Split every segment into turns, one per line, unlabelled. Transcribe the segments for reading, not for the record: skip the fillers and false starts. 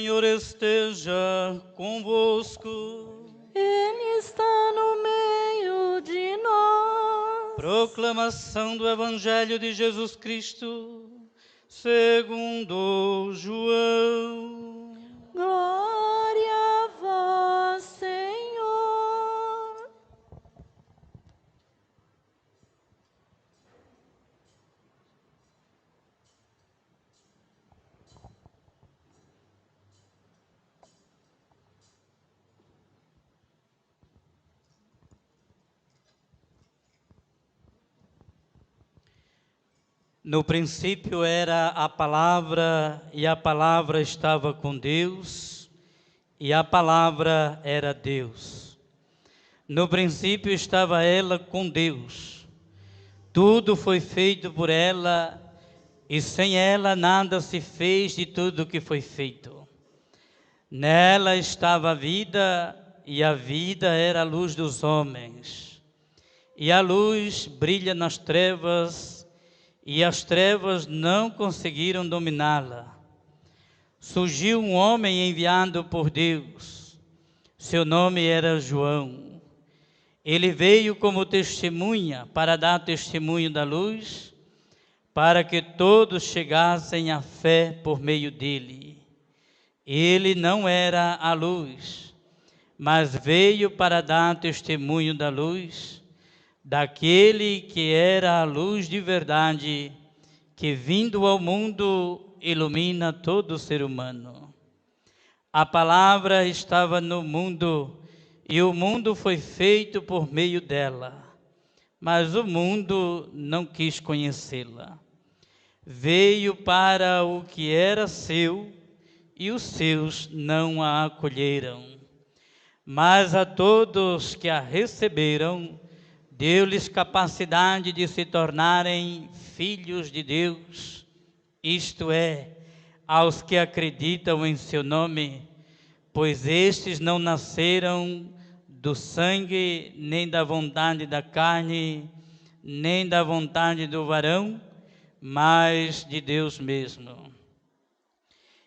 Senhor esteja convosco.
Ele está no meio de nós.
Proclamação do Evangelho de Jesus Cristo, segundo João.
Glória a vós, Senhor.
No princípio era a palavra, e a palavra estava com Deus, e a palavra era Deus. No princípio estava ela com Deus. Tudo foi feito por ela, e sem ela nada se fez de tudo que foi feito. Nela estava a vida, e a vida era a luz dos homens. E a luz brilha nas trevas, e as trevas não conseguiram dominá-la. Surgiu um homem enviado por Deus. Seu nome era João. Ele veio como testemunha para dar testemunho da luz, para que todos chegassem à fé por meio dele. Ele não era a luz, mas veio para dar testemunho da luz, daquele que era a luz de verdade, que vindo ao mundo ilumina todo ser humano. A palavra estava no mundo, e o mundo foi feito por meio dela, mas o mundo não quis conhecê-la. Veio para o que era seu, e os seus não a acolheram. Mas a todos que a receberam, deu-lhes capacidade de se tornarem filhos de Deus, isto é, aos que acreditam em seu nome, pois estes não nasceram do sangue, nem da vontade da carne, nem da vontade do varão, mas de Deus mesmo.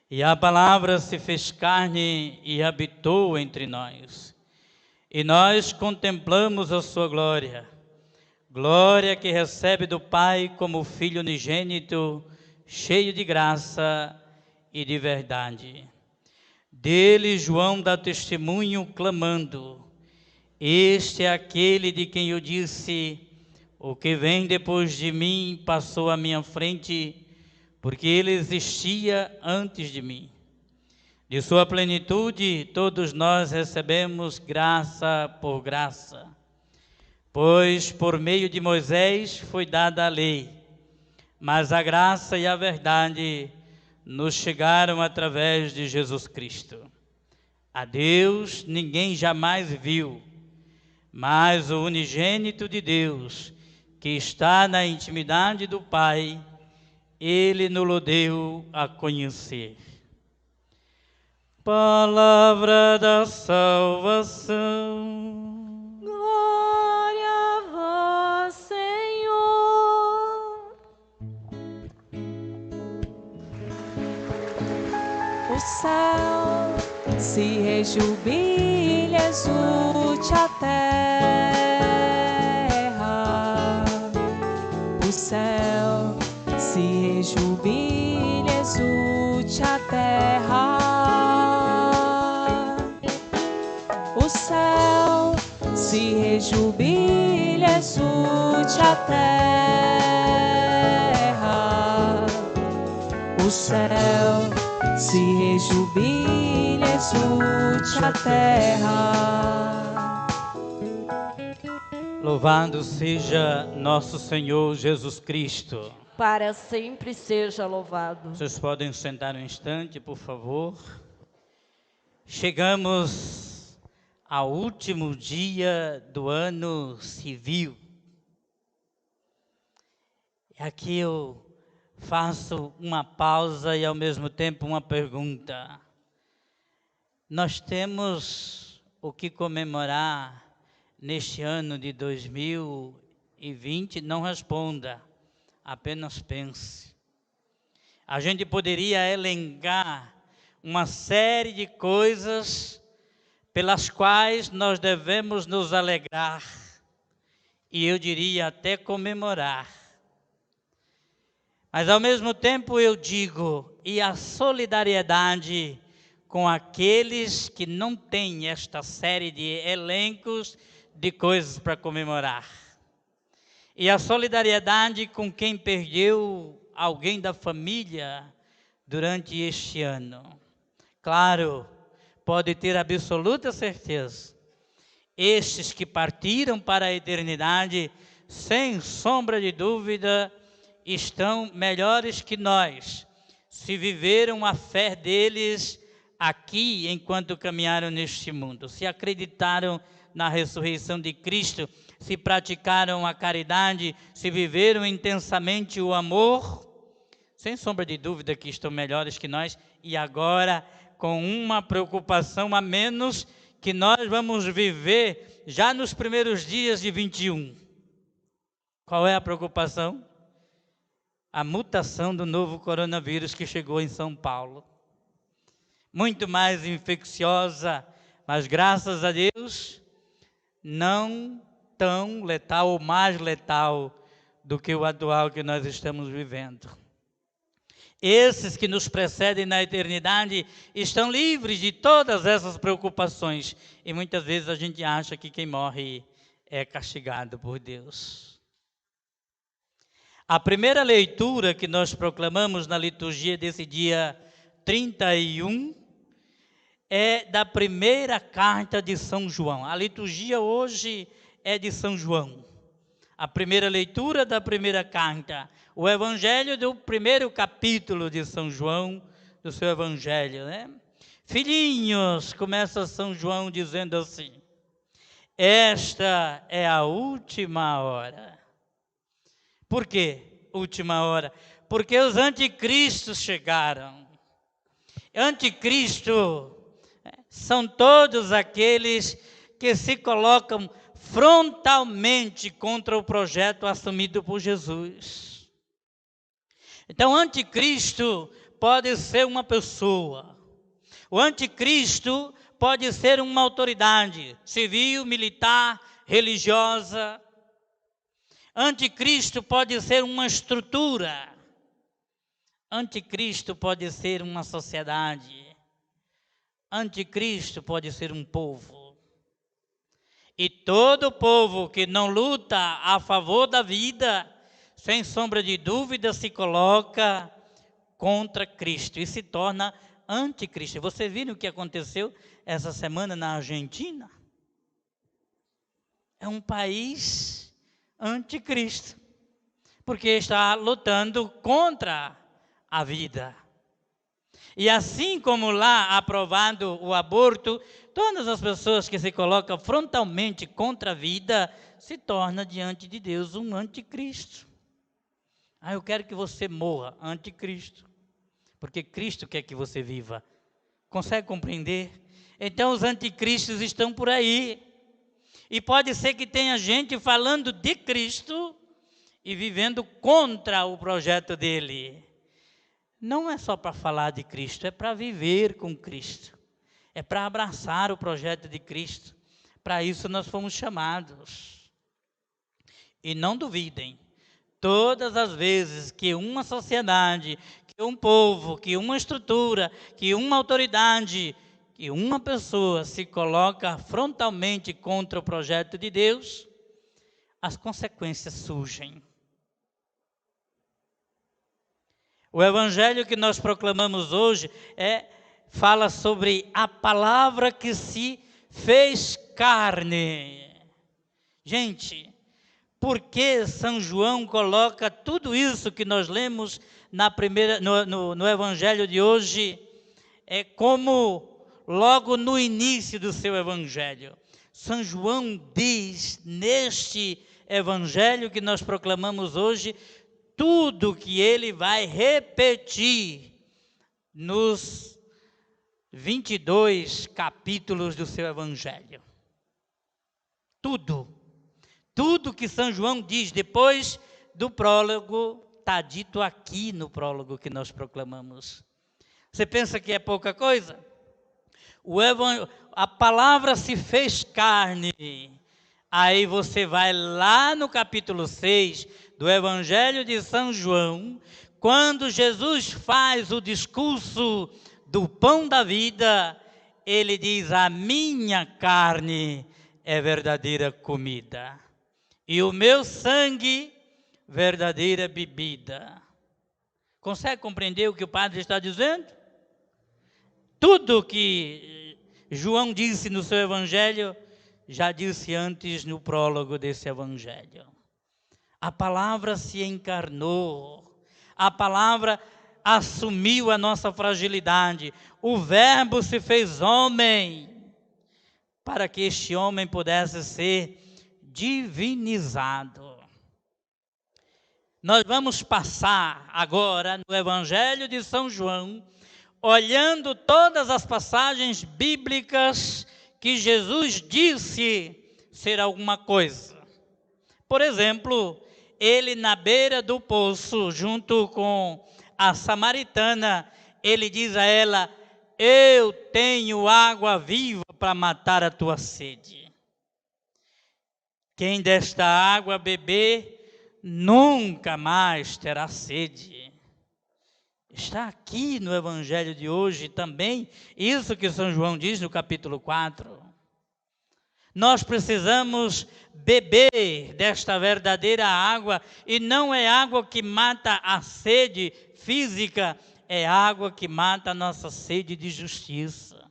E a palavra se fez carne e habitou entre nós. E nós contemplamos a sua glória, glória que recebe do Pai como Filho unigênito, cheio de graça e de verdade. Dele João dá testemunho clamando: este é aquele de quem eu disse, o que vem depois de mim passou à minha frente, porque ele existia antes de mim. De sua plenitude, todos nós recebemos graça por graça. Pois por meio de Moisés foi dada a lei, mas a graça e a verdade nos chegaram através de Jesus Cristo. A Deus ninguém jamais viu, mas o unigênito de Deus, que está na intimidade do Pai, Ele nos deu a conhecer. Palavra da salvação.
Glória a vós, Senhor. O céu se rejubilha, exulte a terra. O céu se rejubilha, exulte a terra. O céu se rejubilha, exulte a terra. O céu se rejubilha, exulte a terra.
Louvado seja nosso Senhor Jesus Cristo.
Para sempre seja louvado.
Vocês podem sentar um instante, por favor. Chegamos ao último dia do ano civil. Aqui eu faço uma pausa e ao mesmo tempo uma pergunta. Nós temos o que comemorar neste ano de 2020? Não responda, apenas pense. A gente poderia elencar uma série de coisas pelas quais nós devemos nos alegrar, e eu diria até comemorar. Mas ao mesmo tempo eu digo, e a solidariedade com aqueles que não têm esta série de elencos de coisas para comemorar. E a solidariedade com quem perdeu alguém da família durante este ano. Claro, pode ter absoluta certeza, estes que partiram para a eternidade, sem sombra de dúvida, estão melhores que nós, se viveram a fé deles aqui enquanto caminharam neste mundo, se acreditaram na ressurreição de Cristo, se praticaram a caridade, se viveram intensamente o amor, sem sombra de dúvida que estão melhores que nós, e agora com uma preocupação a menos, que nós vamos viver já nos primeiros dias de 21. Qual é a preocupação? A mutação do novo coronavírus que chegou em São Paulo. Muito mais infecciosa, mas graças a Deus, não tão letal ou mais letal do que o atual que nós estamos vivendo. Esses que nos precedem na eternidade estão livres de todas essas preocupações. E muitas vezes a gente acha que quem morre é castigado por Deus. A primeira leitura que nós proclamamos na liturgia desse dia 31 é da primeira carta de São João. A liturgia hoje é de São João. A primeira leitura da primeira carta, o evangelho do primeiro capítulo de São João, do seu evangelho, né? Filhinhos, começa São João dizendo assim: esta é a última hora. Por quê? Última hora. Porque os anticristos chegaram. Anticristo são todos aqueles que se colocam frontalmente contra o projeto assumido por Jesus. Então, anticristo pode ser uma pessoa. O anticristo pode ser uma autoridade civil, militar, religiosa. Anticristo pode ser uma estrutura. Anticristo pode ser uma sociedade. Anticristo pode ser um povo. E todo povo que não luta a favor da vida, sem sombra de dúvida, se coloca contra Cristo e se torna anticristo. Você viu o que aconteceu essa semana na Argentina? É um país anticristo, porque está lutando contra a vida. E assim como lá aprovado o aborto, todas as pessoas que se colocam frontalmente contra a vida se tornam diante de Deus um anticristo. Eu quero que você morra, anticristo, porque Cristo quer que você viva. Consegue compreender? Então os anticristos estão por aí. E pode ser que tenha gente falando de Cristo e vivendo contra o projeto dele. Não é só para falar de Cristo, é para viver com Cristo. É para abraçar o projeto de Cristo. Para isso nós fomos chamados. E não duvidem, todas as vezes que uma sociedade, que um povo, que uma estrutura, que uma autoridade, que uma pessoa se coloca frontalmente contra o projeto de Deus, as consequências surgem. O evangelho que nós proclamamos hoje fala sobre a palavra que se fez carne. Gente, por que São João coloca tudo isso que nós lemos no evangelho de hoje como logo no início do seu evangelho? São João diz neste evangelho que nós proclamamos hoje tudo que ele vai repetir nos 22 capítulos do seu evangelho. Tudo que São João diz depois do prólogo está dito aqui no prólogo que nós proclamamos. Você pensa que é pouca coisa? A palavra se fez carne. Aí você vai lá no capítulo 6 do Evangelho de São João, quando Jesus faz o discurso do pão da vida, ele diz: a minha carne é verdadeira comida, e o meu sangue, verdadeira bebida. Consegue compreender o que o padre está dizendo? Tudo que João disse no seu evangelho, já disse antes no prólogo desse evangelho. A palavra se encarnou, a palavra assumiu a nossa fragilidade, o verbo se fez homem, para que este homem pudesse ser divinizado. Nós vamos passar agora no Evangelho de São João, olhando todas as passagens bíblicas que Jesus disse ser alguma coisa. Por exemplo, ele na beira do poço, junto com a samaritana, ele diz a ela: eu tenho água viva para matar a tua sede. Quem desta água beber, nunca mais terá sede. Está aqui no Evangelho de hoje também, isso que São João diz no capítulo 4. Nós precisamos beber desta verdadeira água, e não é água que mata a sede física, é água que mata a nossa sede de justiça.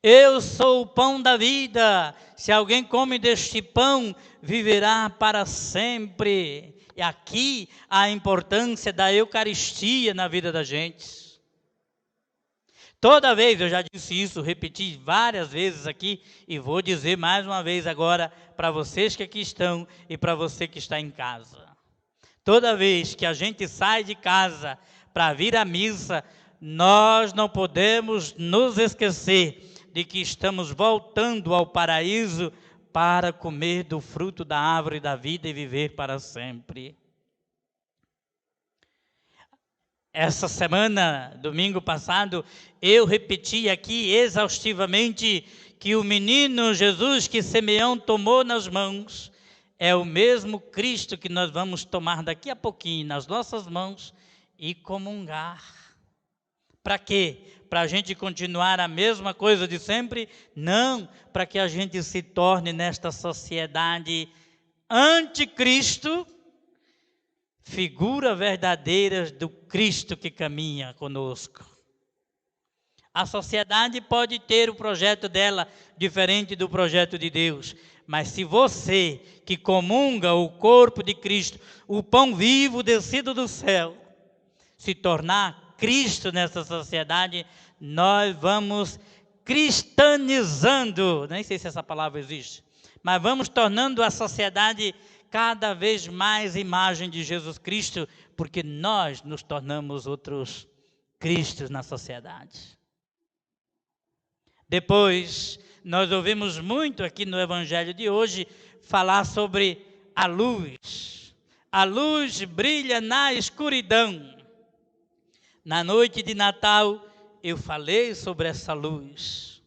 Eu sou o pão da vida, se alguém come deste pão, viverá para sempre. E aqui a importância da Eucaristia na vida da gente. Toda vez, eu já disse isso, repeti várias vezes aqui, e vou dizer mais uma vez agora para vocês que aqui estão e para você que está em casa. Toda vez que a gente sai de casa para vir à missa, nós não podemos nos esquecer de que estamos voltando ao paraíso para comer do fruto da árvore da vida e viver para sempre. Essa semana, domingo passado, eu repeti aqui exaustivamente que o menino Jesus que Simeão tomou nas mãos é o mesmo Cristo que nós vamos tomar daqui a pouquinho nas nossas mãos e comungar. Para quê? Para a gente continuar a mesma coisa de sempre? Não, para que a gente se torne nesta sociedade anticristo, figura verdadeira do Cristo que caminha conosco. A sociedade pode ter o projeto dela diferente do projeto de Deus, mas se você que comunga o corpo de Cristo, o pão vivo descido do céu, se tornar Cristo nessa sociedade, nós vamos cristianizando, nem sei se essa palavra existe, mas vamos tornando a sociedade cada vez mais imagem de Jesus Cristo, porque nós nos tornamos outros Cristos na sociedade. Depois, nós ouvimos muito aqui no Evangelho de hoje falar sobre a luz. A luz brilha na escuridão. Na noite de Natal, eu falei sobre essa luz.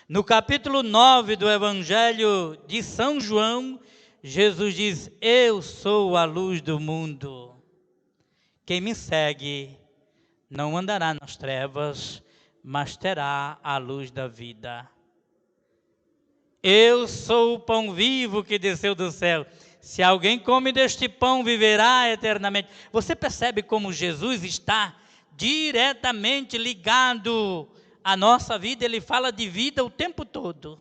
No capítulo 9 do Evangelho de São João, Jesus diz: eu sou a luz do mundo. Quem me segue não andará nas trevas, mas terá a luz da vida. Eu sou o pão vivo que desceu do céu. Se alguém come deste pão, viverá eternamente. Você percebe como Jesus está diretamente ligado à nossa vida? Ele fala de vida o tempo todo.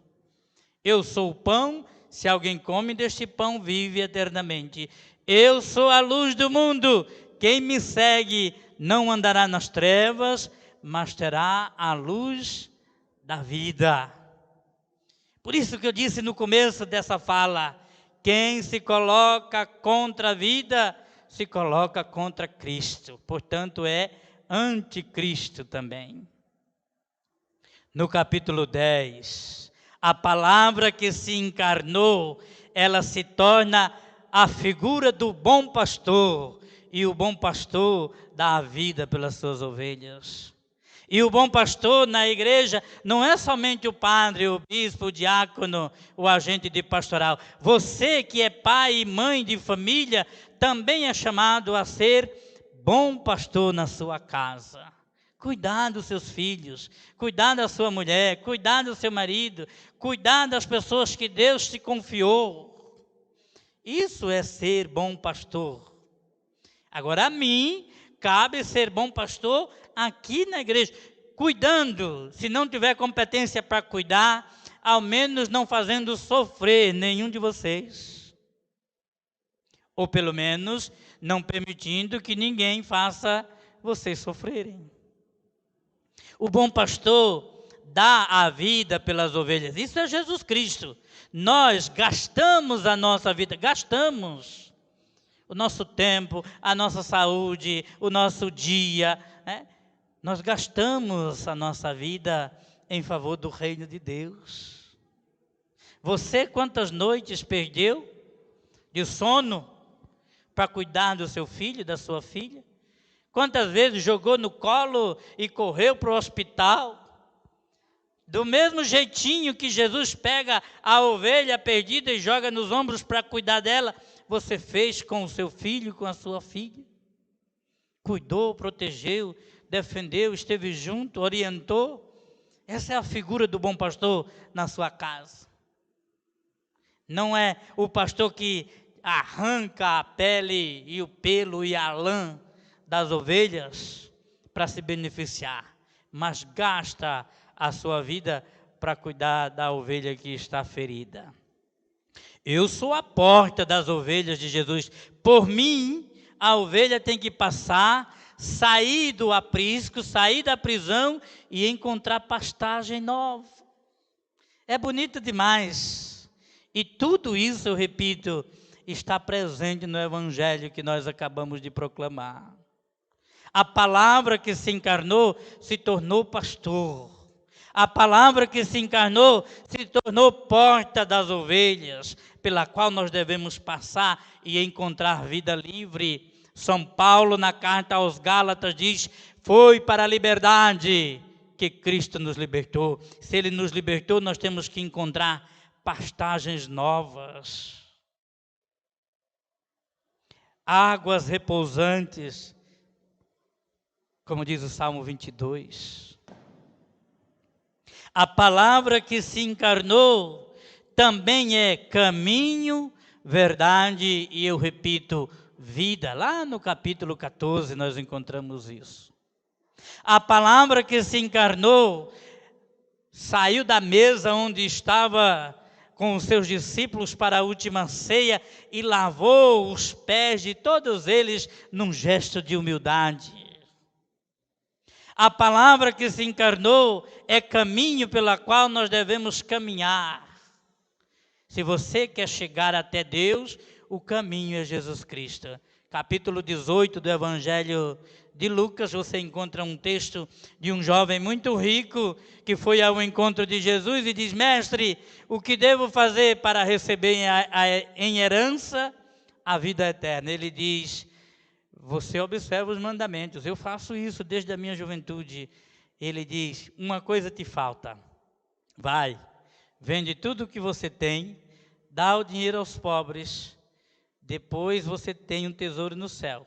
Eu sou o pão. Se alguém come deste pão, vive eternamente. Eu sou a luz do mundo. Quem me segue não andará nas trevas, mas terá a luz da vida. Por isso que eu disse no começo dessa fala, quem se coloca contra a vida, se coloca contra Cristo. Portanto, é anticristo também. No capítulo 10... a palavra que se encarnou, ela se torna a figura do bom pastor. e o bom pastor dá a vida pelas suas ovelhas. E o bom pastor na igreja não é somente o padre, o bispo, o diácono, o agente de pastoral. Você que é pai e mãe de família também é chamado a ser bom pastor na sua casa. Cuidar dos seus filhos, cuidar da sua mulher, cuidar do seu marido, cuidar das pessoas que Deus te confiou. Isso é ser bom pastor. Agora a mim cabe ser bom pastor aqui na igreja, cuidando, se não tiver competência para cuidar, ao menos não fazendo sofrer nenhum de vocês. Ou pelo menos não permitindo que ninguém faça vocês sofrerem. O bom pastor dá a vida pelas ovelhas. Isso é Jesus Cristo. Nós gastamos a nossa vida, gastamos o nosso tempo, a nossa saúde, o nosso dia, né? Nós gastamos a nossa vida em favor do reino de Deus. Você quantas noites perdeu de sono para cuidar do seu filho, da sua filha? Quantas vezes jogou no colo e correu para o hospital? Do mesmo jeitinho que Jesus pega a ovelha perdida e joga nos ombros para cuidar dela, você fez com o seu filho, com a sua filha? Cuidou, protegeu, defendeu, esteve junto, orientou? Essa é a figura do bom pastor na sua casa. Não é o pastor que arranca a pele e o pelo e a lã das ovelhas para se beneficiar, mas gasta a sua vida para cuidar da ovelha que está ferida. Eu sou a porta das ovelhas de Jesus. Por mim, a ovelha tem que passar, sair do aprisco, sair da prisão e encontrar pastagem nova. É bonito demais. E tudo isso, eu repito, está presente no evangelho que nós acabamos de proclamar. A palavra que se encarnou se tornou pastor. A palavra que se encarnou se tornou porta das ovelhas, pela qual nós devemos passar e encontrar vida livre. São Paulo, na carta aos Gálatas, diz: foi para a liberdade que Cristo nos libertou. Se Ele nos libertou, nós temos que encontrar pastagens novas. Águas repousantes, como diz o Salmo 22. A palavra que se encarnou também é caminho, verdade e, eu repito, vida. Lá no capítulo 14 nós encontramos isso. A palavra que se encarnou saiu da mesa onde estava com os seus discípulos para a última ceia e lavou os pés de todos eles num gesto de humildade. A palavra que se encarnou é caminho pela qual nós devemos caminhar. Se você quer chegar até Deus, o caminho é Jesus Cristo. Capítulo 18 do Evangelho de Lucas, você encontra um texto de um jovem muito rico que foi ao encontro de Jesus e diz: mestre, o que devo fazer para receber em herança a vida eterna? Ele diz: você observa os mandamentos, eu faço isso desde a minha juventude. Ele diz: uma coisa te falta, vai, vende tudo o que você tem, dá o dinheiro aos pobres, depois você tem um tesouro no céu.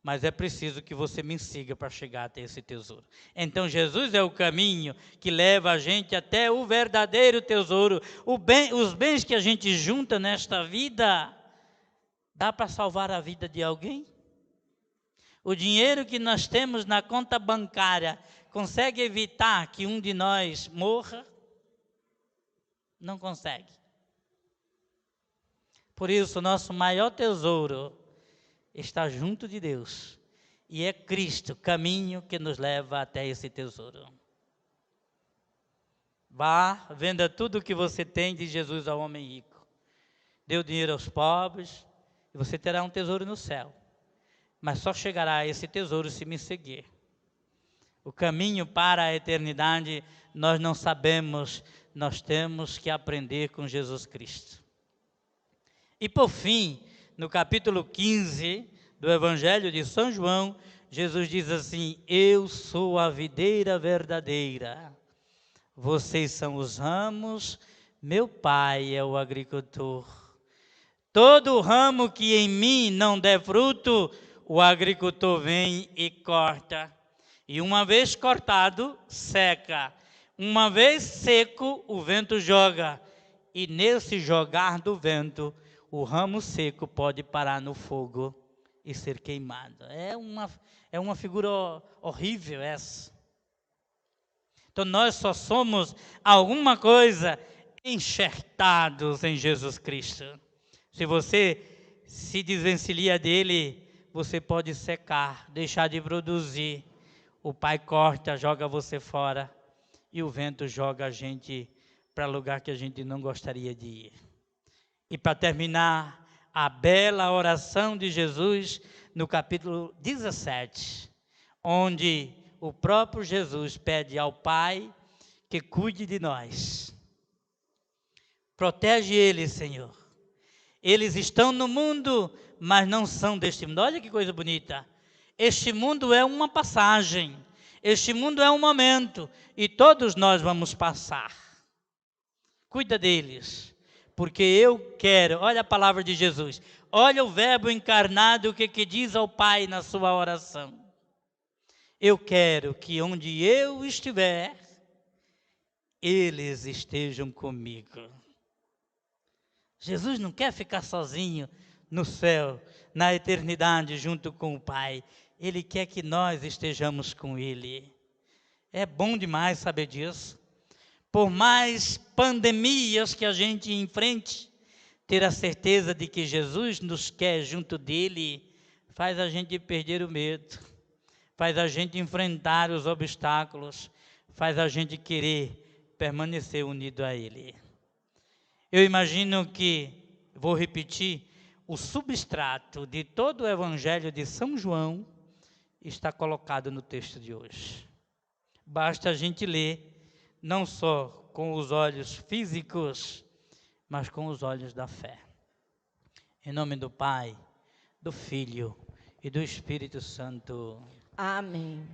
Mas é preciso que você me siga para chegar até esse tesouro. Então Jesus é o caminho que leva a gente até o verdadeiro tesouro. Os bens que a gente junta nesta vida, dá para salvar a vida de alguém? O dinheiro que nós temos na conta bancária consegue evitar que um de nós morra? Não consegue. Por isso, o nosso maior tesouro está junto de Deus. E é Cristo, caminho que nos leva até esse tesouro. Vá, venda tudo o que você tem, diz Jesus ao homem rico. Dê o dinheiro aos pobres e você terá um tesouro no céu. Mas só chegará a esse tesouro se me seguir. O caminho para a eternidade nós não sabemos, nós temos que aprender com Jesus Cristo. E por fim, no capítulo 15 do Evangelho de São João, Jesus diz assim: eu sou a videira verdadeira, vocês são os ramos, meu Pai é o agricultor. Todo ramo que em mim não der fruto, o agricultor vem e corta. E uma vez cortado, seca. Uma vez seco, o vento joga. E nesse jogar do vento, o ramo seco pode parar no fogo e ser queimado. É uma figura horrível essa. Então nós só somos alguma coisa enxertados em Jesus Cristo. Se você se desvencilha dele, você pode secar, deixar de produzir. O Pai corta, joga você fora e o vento joga a gente para lugar que a gente não gostaria de ir. E para terminar, a bela oração de Jesus no capítulo 17, onde o próprio Jesus pede ao Pai que cuide de nós. Protege eles, Senhor. Eles estão no mundo, mas não são deste mundo. Olha que coisa bonita. Este mundo é uma passagem. Este mundo é um momento. E todos nós vamos passar. Cuida deles. Porque eu quero. Olha a palavra de Jesus. Olha o verbo encarnado, o que diz ao Pai na sua oração. Eu quero que onde eu estiver, eles estejam comigo. Jesus não quer ficar sozinho no céu, na eternidade, junto com o Pai. Ele quer que nós estejamos com Ele. É bom demais saber disso. Por mais pandemias que a gente enfrente, ter a certeza de que Jesus nos quer junto dEle, faz a gente perder o medo, faz a gente enfrentar os obstáculos, faz a gente querer permanecer unido a Ele. Eu imagino que, vou repetir, o substrato de todo o Evangelho de São João está colocado no texto de hoje. Basta a gente ler, não só com os olhos físicos, mas com os olhos da fé. Em nome do Pai, do Filho e do Espírito Santo.
Amém.